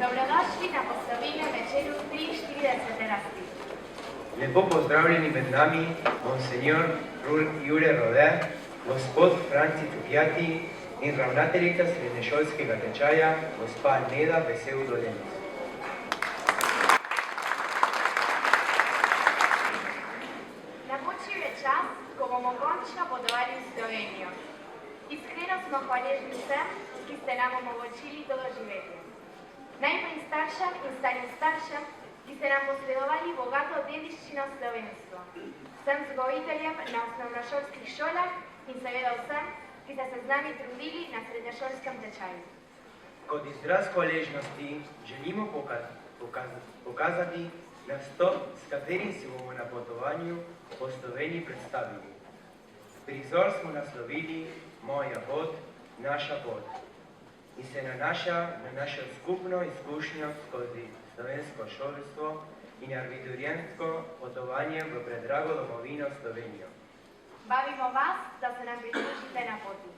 Dobrodošli na poslovilnem večeru 43. rasti. Lepo pozdravljeni med nami, monsenjor Jure Rode, gospod Franci Tupjati in ravnateljica srednješolskega tečaja, gospa Neda Vesel Dolenc. Napočil je čas, ko bomo končno potovali v Slovenijo. Iskreno smo hvaležni vsem, ki ste nam omogočili to doživetje. Najprej staršem in starim staršem, ki ste nam posredovali bogato dediščino slovenstva. Vsem vzgojiteljem na osnovnošolskih šolah in seveda vsem, ki ste se z nami trudili na srednješolskem tečaju. Kot izraz hvaležnosti želimo pokazati nastop, s katerim si bomo na potovanju po Sloveniji predstavili. Prizor smo naslovili Moja pot, naša pot in se nanaša na našo skupno izkušnjo skozi slovensko šolstvo in abiturientsko potovanje v predrago domovino Slovenijo. Vabimo vas, da se nam pridružite na poti.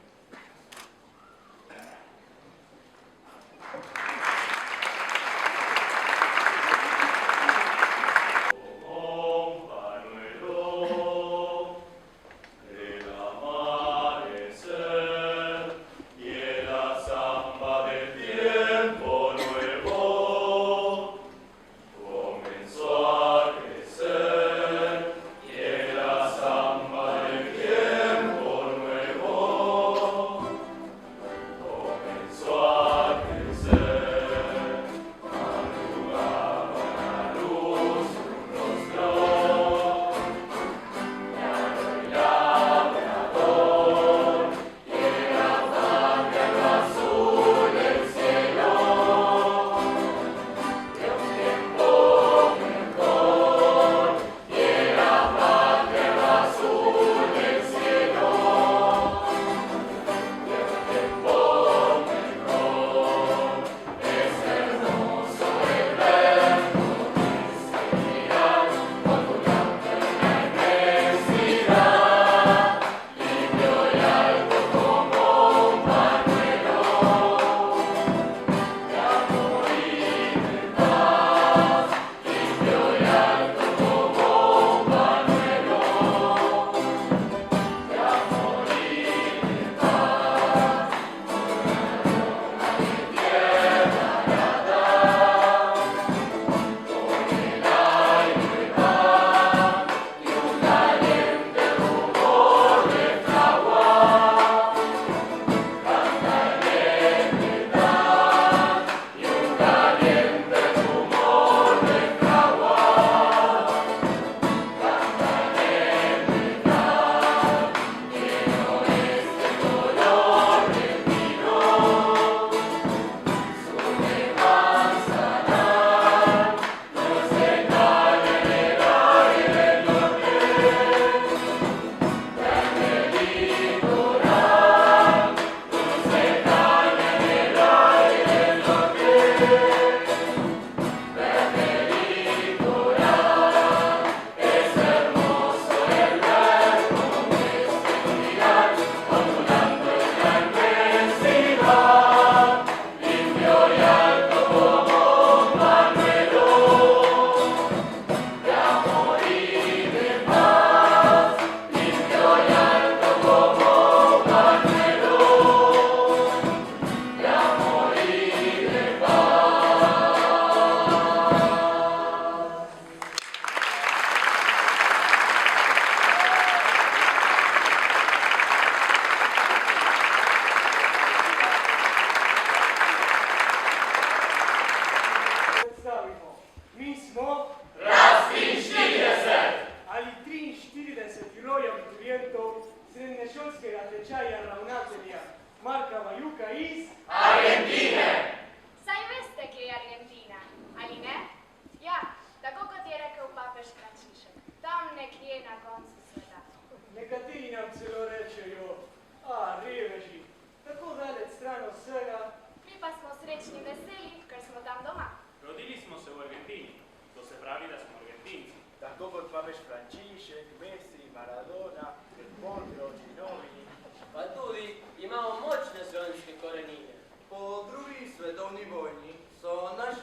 Po drugi svetovni vojni so naši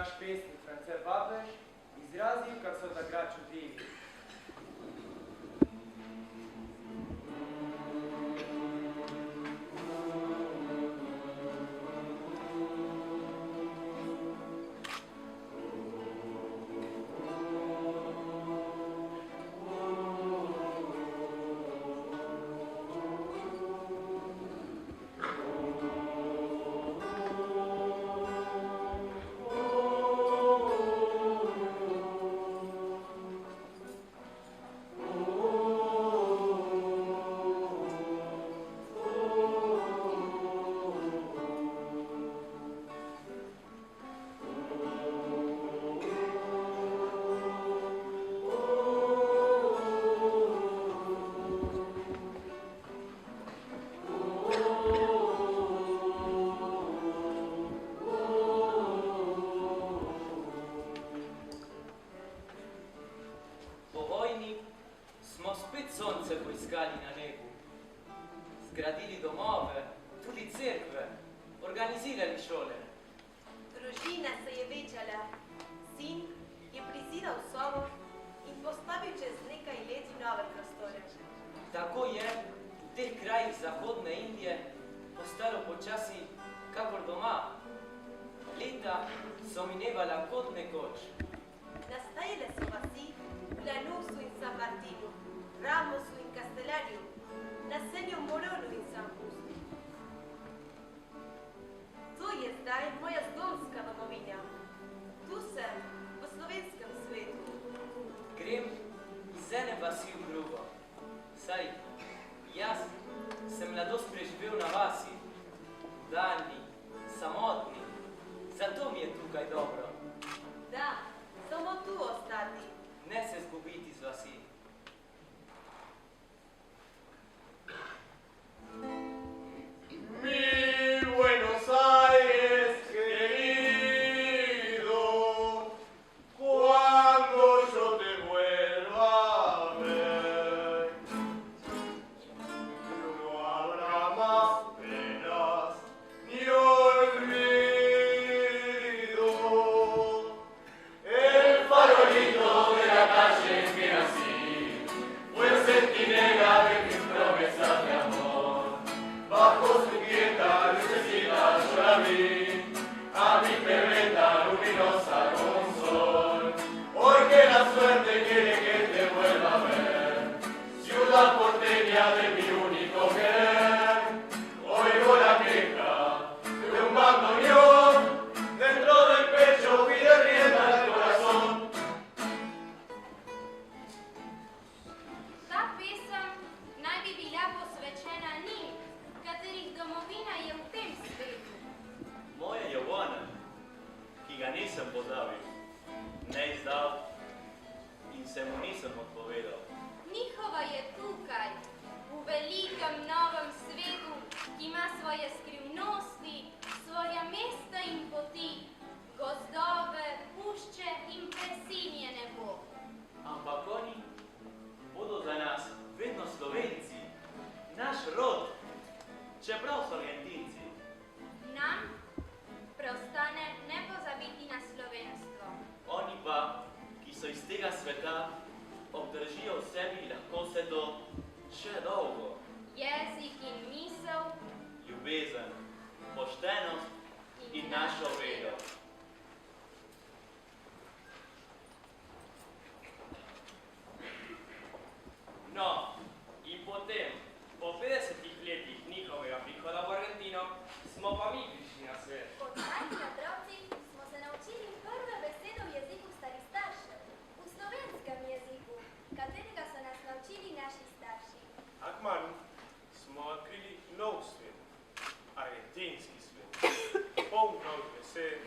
naš pesnik France Papež izrazil, kar so takrat čutili. Zgradili domove, tudi cerkve, organizirali šole. Družina se je večala, sin je priziral sobo in postavil čez nekaj let nove prostore. Tako je v teh krajih zahodne Indije postalo počasi kakor doma. Leta so minevala kot nekoč. Nastajale so vasi v Lanusu in San Martinu, Ramosu in Castellaniju, na Senju Moronu in San Justu. To je zdaj moja zdomska domovina. Tu sem, v slovenskem svetu. Grem iz ene vasi v drugo. Saj, jaz sem mladost preživel na vasi, daljni, samotni, zato mi je tukaj dobro. Da, samo tu ostati. Ne se zgubiti z vasi. Mi Buenos Aires querido, cuando yo te vuelva a ver, no habrá más penas ni olvido. El farolito de la calle en que nací fue centinela de mis promesas de amor. Bajo su quieta lucecita yo la vi, a mi perreta luminosa como un sol. Hoy que la suerte quiere que te vuelva a ver, ciudad porteña de mi único querer. Oigo la queja de un bandoneón, dentro del pecho pide rienda al corazón. Ta pesem naj bi bila posvečena njim, katerih domovina je v tem svetu. Moja je ona, ki ga nisem pozabil, ne izdal in se mu nisem odpovedal. Njihova je tukaj, v velikem novem svetu, ki ima svoje skrivnosti, svoja mesta in poti, gozdove, pušče in presinje nebo. Ampak oni bodo za nas vedno Slovenci, naš rod, čeprav so Argentinci. Nam preostane ne pozabiti na slovenstvo. Oni pa, ki so iz tega sveta, obdržijo v sebi lahko se do še dolgo. Jezik in misel Ljubezen, poštenost in našo vero. No, in potem, po 50 letih njihovega prihoda v Argentino, smo pa mi prišli na svet. Kot majhni otroci smo se naučili prve besede v jeziku starih staršev, v slovenskem jeziku, katerega so nas naučili naši starši. A kmalu smo odkrili nov svet, argentinski svet, poln novih besed,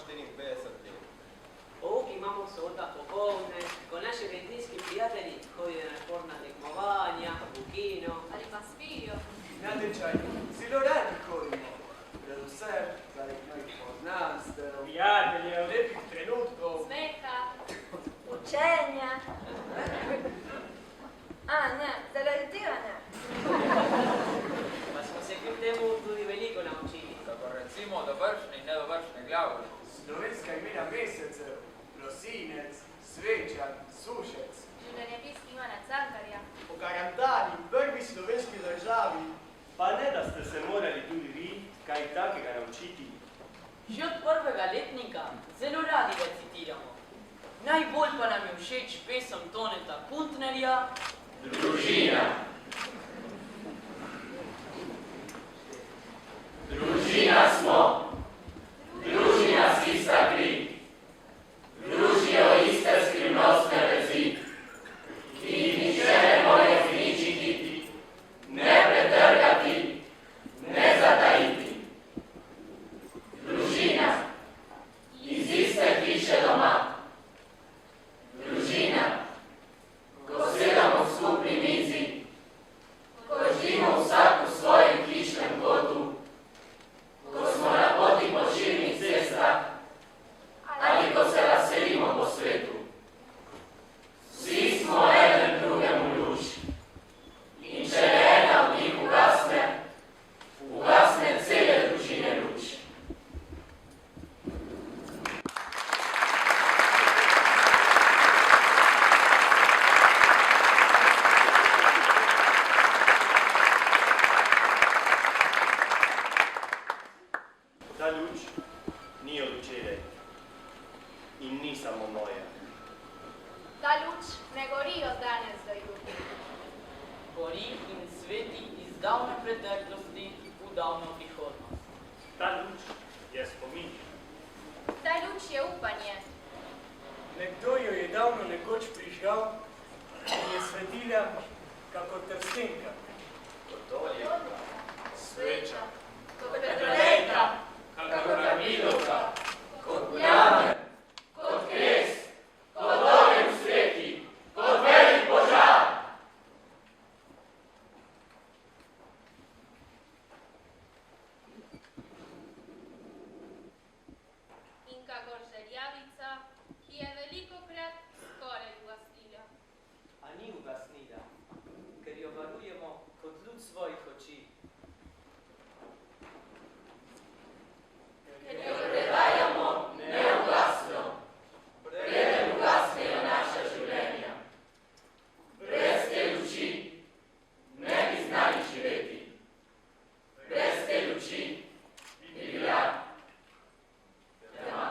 54 let. Ovuk imamo sobota popovdne, ko naši bentinski prijatelji hodijo na športna tekmovanja, v kino. Ali pa spijo. Natječaj zelo radi hodimo, predvsem zaradi novih poznanstev, Prijatelje, lepih trenutkov. Smeha. Učenja. A, ne, zaradi tega ne. Pa smo se kljub temu tudi veliko naučili. Kako recimo dovršne in nedovršne glavne. slovenska imena mesecev, prosinec, svečan, sušec. Življenjepis Ivana Cankarja. Po Karantani, prvi slovenski državi. Pa ne, da ste se morali tudi vi kaj takega naučiti. Že od prvega letnika zelo radi ga citiramo. Najbolj pa nam je všeč pesem Toneta Kuntnerja Družina. Družina smo. Družina sta kri. Družijo iste skrivnostne vezi, ki jih nihče ne more izničiti, ne pretrgati, ne zatajiti. Družina. Iz iste hiše doma. Družina. Ko sedamo v skupni mizi, ko živimo vsak v svojem hišnem kotu, ko smo na poti po širnih cestah, ali ko se razselimo po svetu. Vsi smo eden drugemu luč. In če le ena od njih ugasne, ugasne cele družine luč. Ta luč ni od včeraj in ni samo moja. Ta luč ne gori od danes do jutri. gori in sveti iz davne preteklosti v davno prihodnost. Ta luč je spomin. Ta luč je upanje. Nekdo jo je davno nekoč prižgal in je svetila kakor trstenka. Kotolika, sveča, Kot petrolejka, kakor kamidovka, kot jame, kot kres, kot ogenj v sveti, kot velik požar. In kakor žerjavica, ki je velikokrat skoraj ugasnila. A ni ugasnila, ker jo varujemo kot luč svojih oči. Ker jo predajamo neugasno, preden ugasnejo naša življenja. Brez te luči ne bi znali živeti. Brez te luči bi bila tema.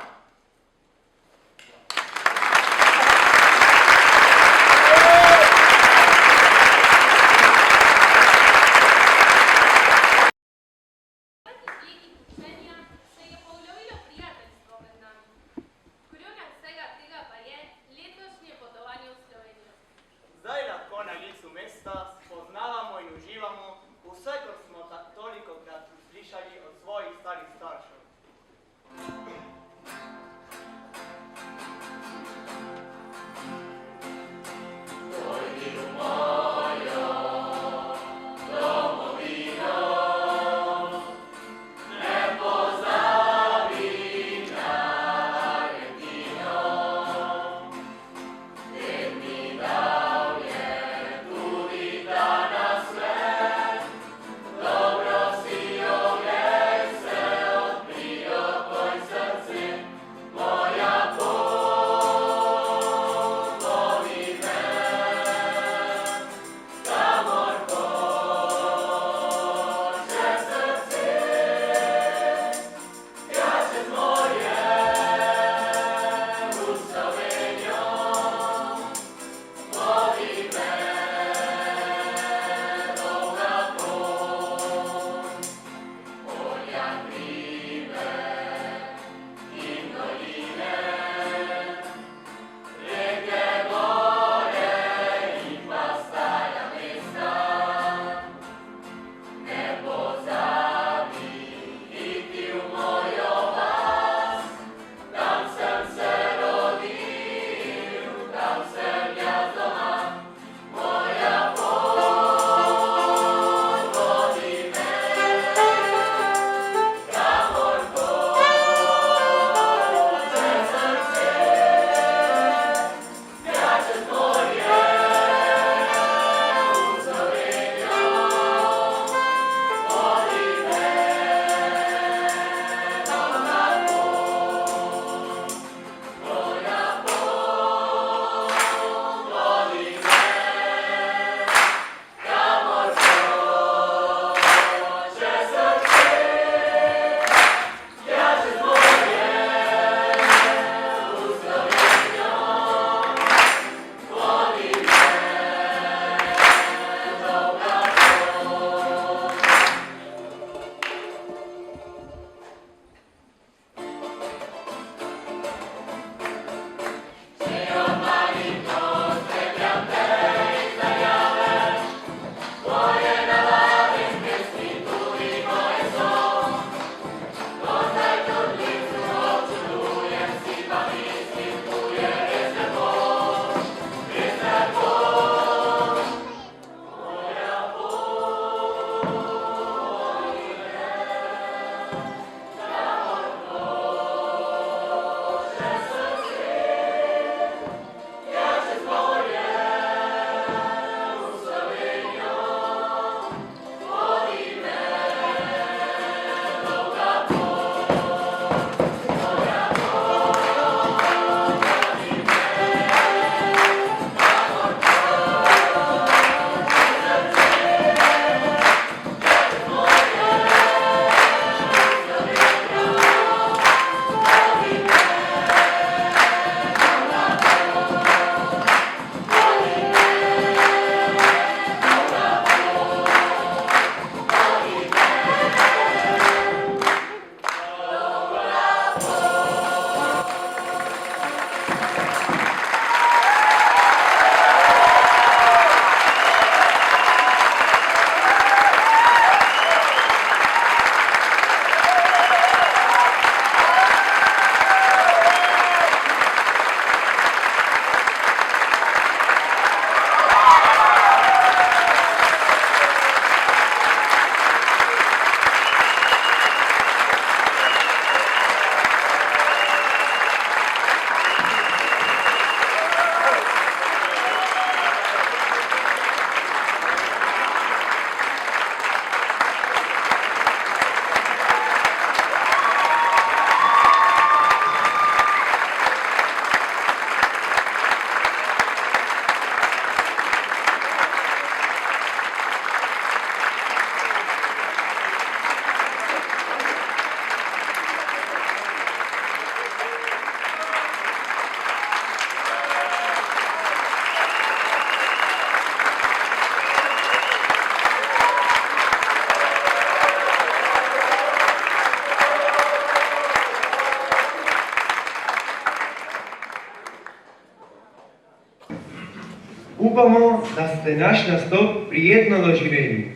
Upamo, da ste naš nastop prijetno doživeli.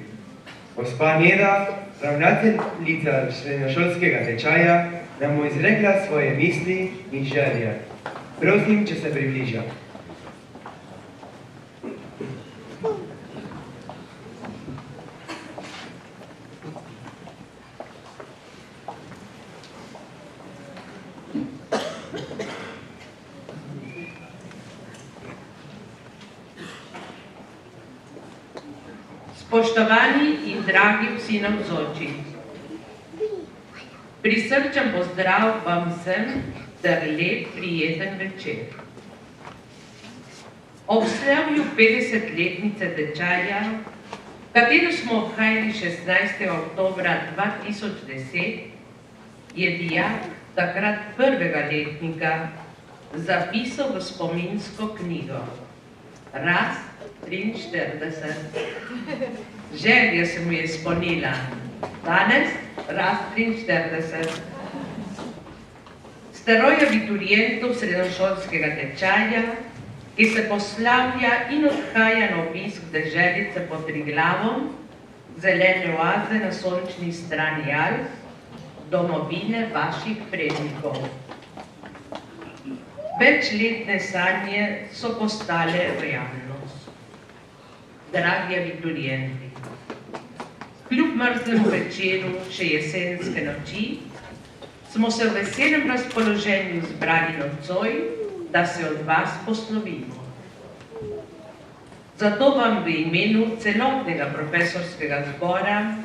Gospa Neda, ravnateljica srednjošolskega tečaja, nam bo izrekla svoje misli in želje. Prosim, če se približa. Spoštovani in dragi vsi navzoči, prisrčen pozdrav vam vsem ter lep prijeten večer. Ob slavju 50-letnice tečaja, katero smo obhajali 16. oktobra 2010, je dijak takrat prvega letnika zapisal v spominsko knjigo Rast 43. Želja se mu je izpolnila. Danes rast 43. Staroja abiturientov srednjošolskega tečaja, ki se poslavlja in odhaja na obisk deželice pod Triglavom, zelene oaze na sončni strani Alp, domovine vaših prednikov. Večletne sanje so postale realnost. Dragi abiturienti, kljub mrzlemu večeru še jesenske noči, smo se v veselem razpoloženju zbrali nocoj, da se od vas poslovimo. Zato vam v imenu celotnega profesorskega zbora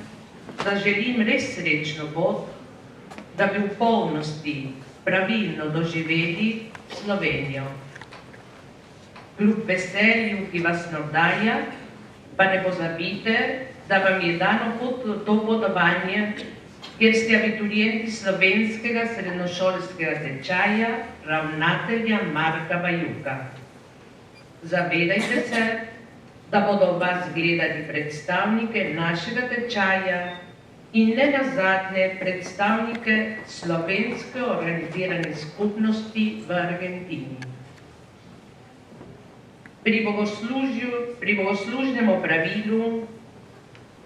zaželim res srečno pot, da bi v polnosti pravilno doživeli Slovenijo. Kljub veselju, ki vas navdaja, pa ne pozabite, da vam je dano to potovanje, kjer ste abiturienti slovenskega srednjošolskega tečaja ravnatelja Marka Bajuka. Zavedajte se, da bodo v vas gledali predstavnike našega tečaja in ne nazadnje predstavnike slovenske organizirane skupnosti v Argentini. Pri bogoslužnem opravilu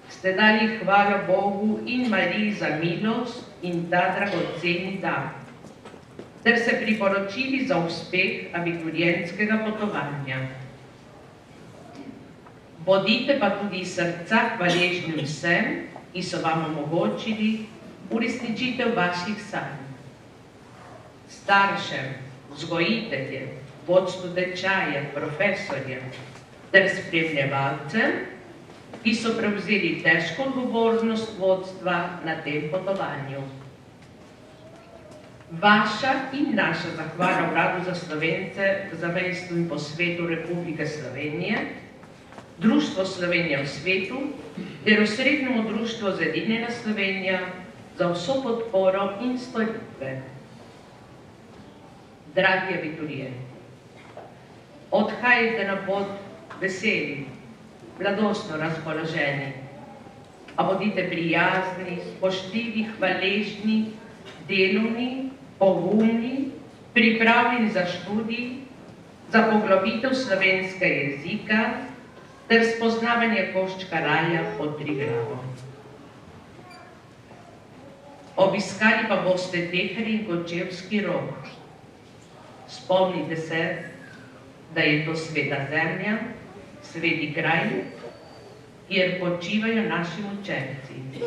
ste dali hvalo Bogu in Mariji za milost in ta dragoceni dar, ter se priporočili za uspeh abiturientskega potovanja. Bodite pa tudi srca hvaležni vsem, ki so vam omogočili uresničitev vaših sanj. Staršem, vzgojiteljem, vodstvu tečaja, profesorjem ter spremljevalcem, ki so prevzeli težko odgovornost vodstva na tem potovanju. Vaša in naša zahvala Uradu za Slovence v zamejstvu in po svetu Republike Slovenije, Društvo Slovenija v svetu ter osrednjemu društvu Zedinjena Slovenija za vso podporo in storitve. Dragi abiturienti, odhajajte na pot veseli, mladostno razpoloženi, a bodite prijazni, spoštljivi, hvaležni, delovni, pogumni, pripravljeni za študij, za poglobitev slovenskega jezika ter spoznavanje koščka raja pod Triglavom. Obiskali pa boste Teherji in Kočevski Rog. Spomnite se, da je to sveta zemlja, sveti kraj, kjer počivajo naši učenci,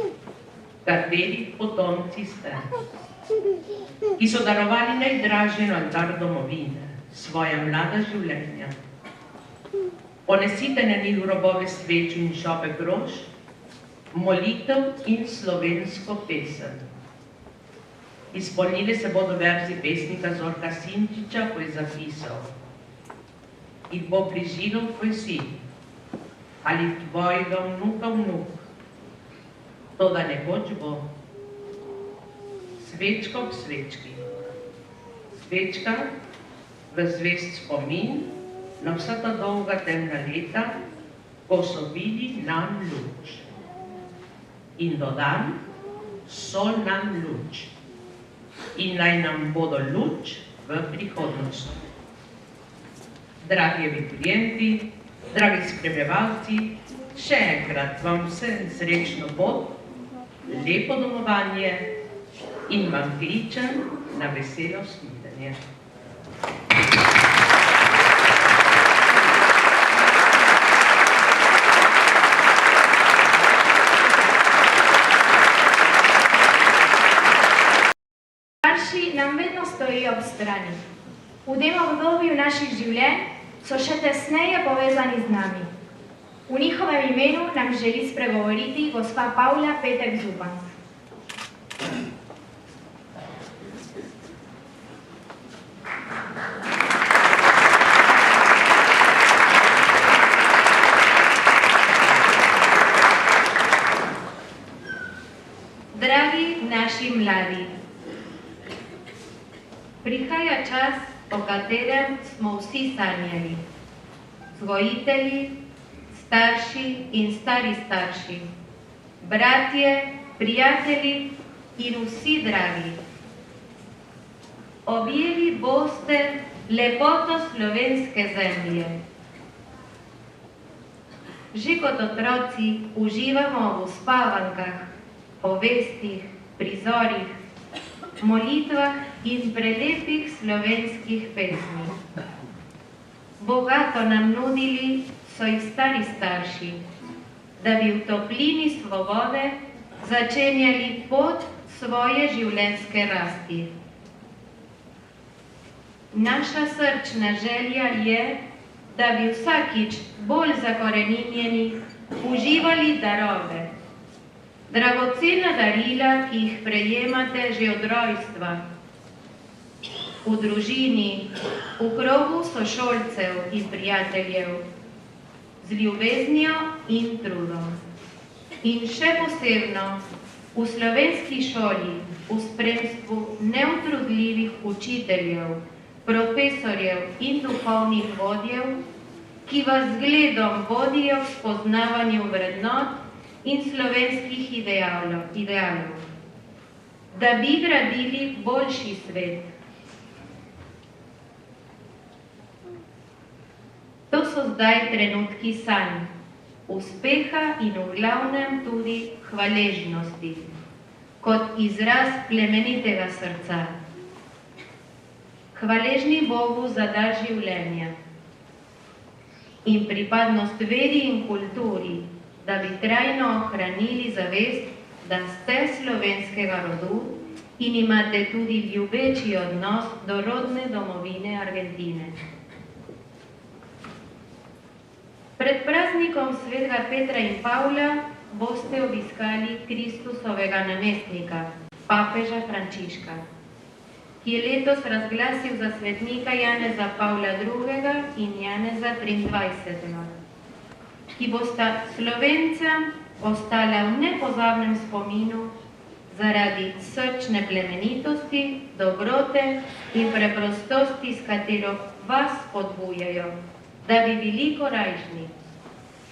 katerih potomci ste, ki so darovali najdražje na oltar domovine, svoja mlada življenja. Ponesite na njih grobove sveču in šopek rož, molitev in slovensko pesem. Izpolnile se bodo verzi pesnika Zorka Sinčiča, ko je zapisal: "Ih bo prižigal tvoj sin, ali tvojega vnuka vnuk, toda nekoč bo svečka ob svečki, svečka v zvest spomin na vsa ta dolga temna leta, ko so bili nam luč. In dodam, so nam luč. In naj nam bodo luč v prihodnosti." Dragi abiturienti, dragi spremljevalci, še enkrat vam vsem srečno pot, lepo domovanje in vam kličem na veselo snidenje. Starši nam vedno stojijo ob strani. V tem obdobju naših življenj so še tesneje povezani z nami. V njihovem imenu nam želi spregovoriti gospa Pavla Petek-Zupanc. Dragi naši mladi, prihaja čas, o katerem smo vsi sanjali. Vzgojitelji, starši in stari starši, bratje, prijatelji in vsi dragi. Objeli boste lepoto slovenske zemlje. Že kot otroci uživamo v uspavankah, povestih, prizorih, molitvah in prelepih slovenskih pesmi. Bogato nam nudili so jih stari starši, da bi v toplini svobode začenjali pot svoje življenjske rasti. Naša srčna želja je, da bi vsakič bolj zakoreninjeni uživali darove, dragocena darila, ki jih prejemate že od rojstva, v družini, v krogu sošolcev in prijateljev, z ljubeznijo in trudom. In še posebno v slovenski šoli, v spremstvu neutrudljivih učiteljev, profesorjev in duhovnih vodjev, ki vas zgledom vodijo v spoznavanju vrednot in slovenskih idealov, da bi gradili boljši svet. To so zdaj trenutki sanj, uspeha in v glavnem tudi hvaležnosti, kot izraz plemenitega srca. Hvaležni Bogu za dar življenja in pripadnost veri in kulturi, da bi trajno ohranili zavest, da ste slovenskega rodu in imate tudi ljubeči odnos do rodne domovine Argentine. Pred praznikom svetega Petra in Pavla boste obiskali Kristusovega namestnika, papeža Frančiška, ki je letos razglasil za svetnika Janeza Pavla II. In Janeza 23., ki bosta Slovencem ostala v nepozabnem spominu zaradi srčne plemenitosti, dobrote in preprostosti, s katero vas spodbujajo, da bi bili korajžni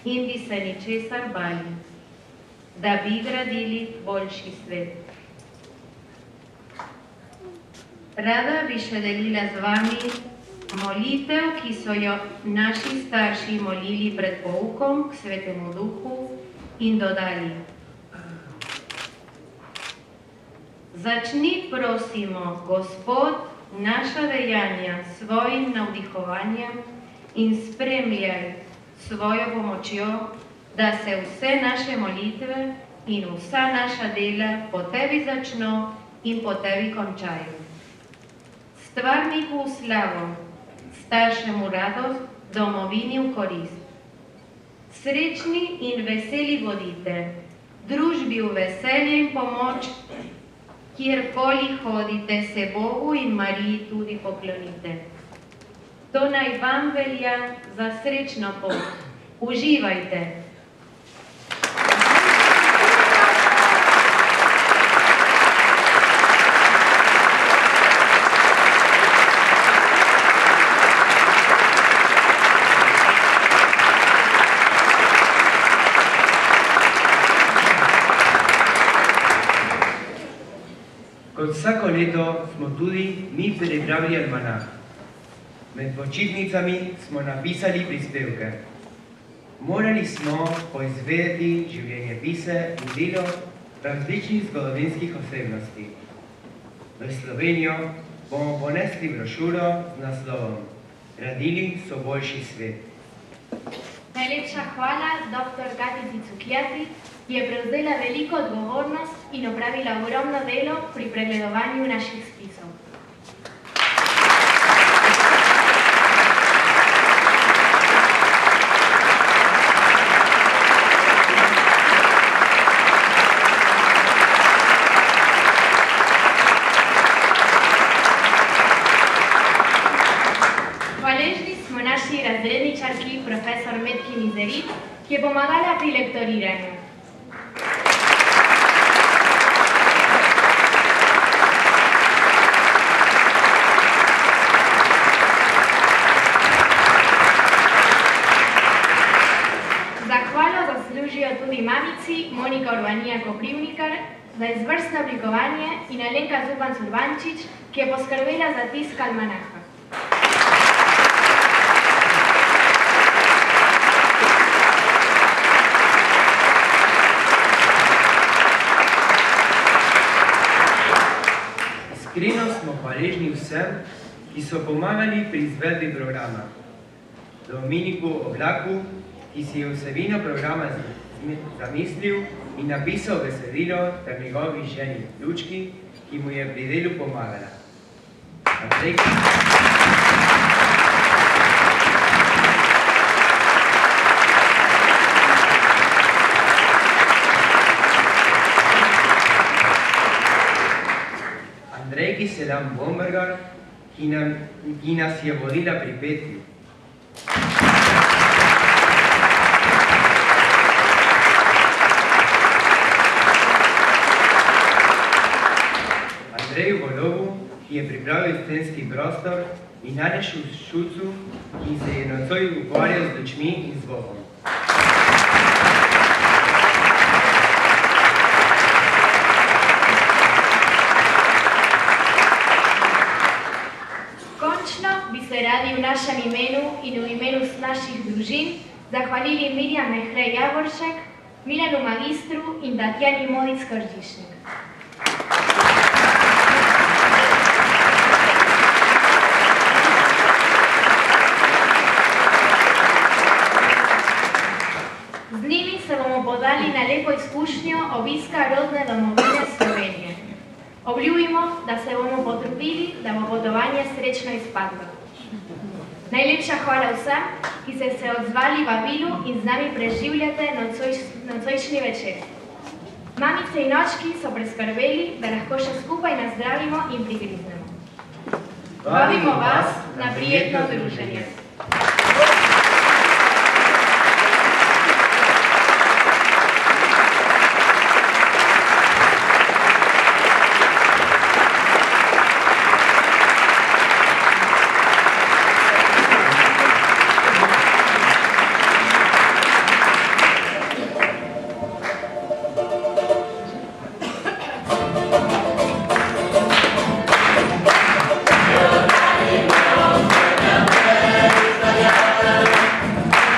in bi se ničesar bali, da bi gradili boljši svet. Rada bi še delila z vami molitev, ki so jo naši starši molili pred poukom k Svetemu Duhu in dodali: Začni, prosimo, Gospod, naša dejanja s svojim navdihovanjem in spremljaj svojo pomočjo, da se vse naše molitve in vsa naša dela po tebi začno in po tebi končajo. Stvarniku v slavo, staršemu radost, domovini v korist. Srečni in veseli bodite, družbi v veselje in pomoč, kjerkoli hodite, se Bogu in Mariji tudi poklonite. To naj vam velja za srečno pot. Uživajte! Kot vsako leto smo tudi mi pripravili almanah. Med počitnicami smo napisali prispevke. Morali smo poizvedeti življenjepise in delo različnih zgodovinskih osebnosti. V Slovenijo bomo ponesli brošuro z naslovom Radili so boljši svet. Najlepša hvala dr. Katici Cukjati, ki je prevzela veliko odgovornost in opravila ogromno delo pri pregledovanju naših spisov. Hvaležni smo naši razredničarki, profesor Metki Mizerit, ki je pomagala pri lektoriranju. Zahvalo zaslužijo tudi mamici Monika Urbanija Koprivnikar za izvrstno oblikovanje in Alenka Zupan-Survančič, ki je poskrbela za tisk almanaha. Iskreno smo hvaležni vsem, ki so pomagali pri izvedbi programa. Dominiku Oblaku, ki si je vsebino programa zamislil in napisal besedilo, ter njegovi ženi Lučki, ki mu je pri delu pomagala. Andrejki Selam Bombergar, ki nas je vodila pri petju. Andreju Golobu, ki je pripravil scenski prostor, in Anešu Šucu, ki se je nocoj ukvarjal z lučmi in zvokom. Radi v našem imenu in v imenu naših družin zahvalili Mirjam Mehrej Javoršek, Milanu Magistru in Tatjani Modic Kržišnik. Z njimi se bomo podali na lepo izkušnjo obiska rodne domovine Slovenije. Obljubimo, da se bomo potrudili, da bo potovanje srečno izpadlo. Najlepša hvala vsem, ki ste se odzvali vabilu in z nami preživljate nocojšnji večer. Mamice in očki so preskrbeli, da lahko še skupaj nazdravimo in prigriznemo. Vabimo vas na prijetno druženje.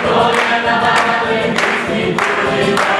Gloria a la Baba de Cristo,